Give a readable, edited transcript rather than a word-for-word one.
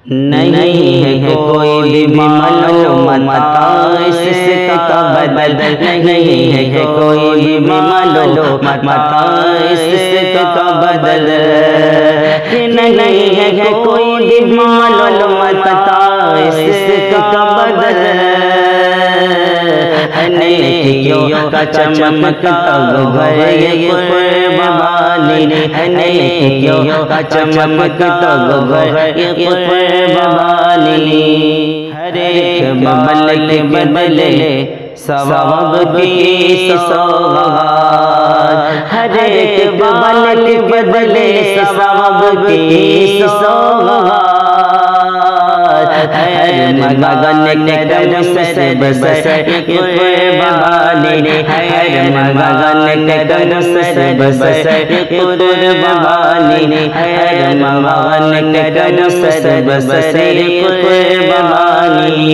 نہیں ہے کوئی بھی معلومات اس کا بدل، نہیں ہے کوئی بھی معلومات اس کا بدل، نہیں ہے کوئی بھی معلومات اس کا بدل، نیکیوں کا چمکتا گوہر یہ قربانی، نیکیوں کا چمکتا گوہر یہ قربانی، ہر ایک عمل کے بدلے ثواب کی سوغات، ہر ایک عمل کے بدلے ثواب کی سوغات، ہر مغن کے قدم سے بسر قربانی، ہر مغن کے قدم سے بسر قربانی، ہر مغن کے قدم سے بسر قربانی،